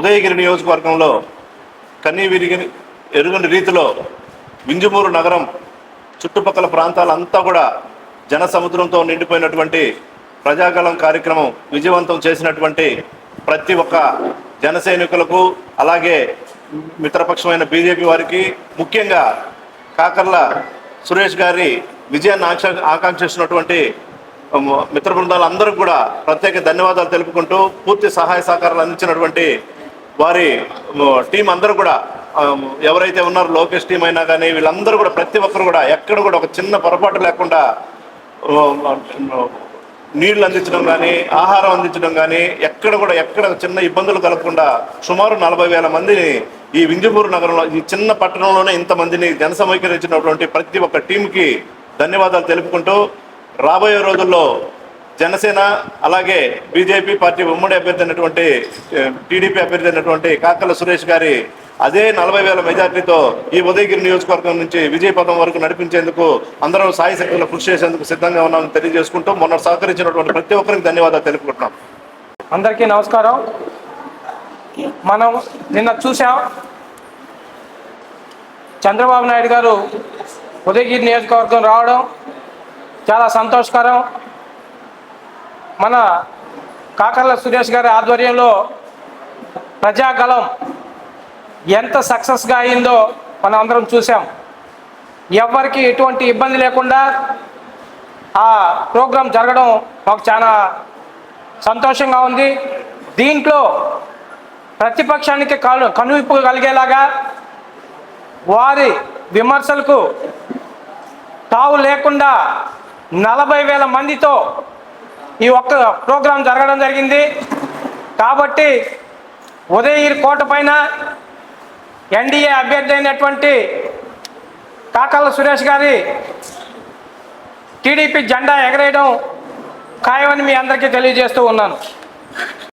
ఉదయగిరి నియోజకవర్గంలో కన్నీవిరిగి ఎరుగని రీతిలో వింజమూరు నగరం చుట్టుపక్కల ప్రాంతాలంతా కూడా జన సముద్రంతో నిండిపోయినటువంటి ప్రజాగళం కార్యక్రమం విజయవంతం చేసినటువంటి ప్రతి ఒక్క జన సైనికులకు, అలాగే మిత్రపక్షమైన బీజేపీ వారికి, ముఖ్యంగా కాకర్ల సురేష్ గారి విజయాన్ని ఆకాంక్షిస్తున్నటువంటి మిత్ర బృందాలందరూ కూడా ప్రత్యేక ధన్యవాదాలు తెలుపుకుంటూ, పూర్తి సహాయ సహకారాలు అందించినటువంటి వారి టీం అందరూ కూడా, ఎవరైతే ఉన్నారో లోకేష్ టీం అయినా కానీ వీళ్ళందరూ కూడా ప్రతి ఒక్కరు కూడా ఎక్కడ కూడా ఒక చిన్న పొరపాటు లేకుండా నీళ్లు అందించడం కానీ, ఆహారం అందించడం కానీ, ఎక్కడ చిన్న ఇబ్బందులు కలగకుండా సుమారు 40,000 మందిని ఈ వింజమూరు నగరంలో, ఈ చిన్న పట్టణంలోనే ఇంతమందిని జనసమీకరించినటువంటి ప్రతి ఒక్క టీంకి ధన్యవాదాలు తెలుపుకుంటూ, రాబోయే రోజుల్లో జనసేన అలాగే బీజేపీ పార్టీ ఉమ్మడి అభ్యర్థి అయినటువంటి టీడీపీ అభ్యర్థి అయినటువంటి కాకర్ల సురేష్ గారి అదే 40,000 మెజార్టీతో ఈ ఉదయగిరి నియోజకవర్గం నుంచి విజయపథం వరకు నడిపించేందుకు అందరూ సాయశక్తులు కృషి చేసేందుకు సిద్ధంగా ఉన్నామని తెలియజేసుకుంటూ, మొన్న సహకరించినటువంటి ప్రతి ఒక్కరికి ధన్యవాదాలు తెలుపుకుంటున్నాం. అందరికీ నమస్కారం. మనం నిన్న చూసాం, చంద్రబాబు నాయుడు గారు ఉదయగిరి నియోజకవర్గం రావడం చాలా సంతోషకరం. మన కాకర్ల సురేష్ గారి ఆధ్వర్యంలో ప్రజాగళం ఎంత సక్సెస్గా అయిందో మనం అందరం చూసాం. ఎవరికి ఎటువంటి ఇబ్బంది లేకుండా ఆ ప్రోగ్రాం జరగడం మాకు చాలా సంతోషంగా ఉంది. దీంట్లో ప్రతిపక్షానికి కనువిప్పు కలిగేలాగా, వారి విమర్శలకు తావు లేకుండా 40,000 మందితో ఈ ఒక్క ప్రోగ్రాం జరగడం జరిగింది. కాబట్టి ఉదయగిరి కోట పైన ఎన్డీఏ అభ్యర్థి అయినటువంటి కాకర్ల సురేష్ గారి టీడీపీ జెండా ఎగరేయడం ఖాయమని మీ అందరికీ తెలియజేస్తూ ఉన్నాను.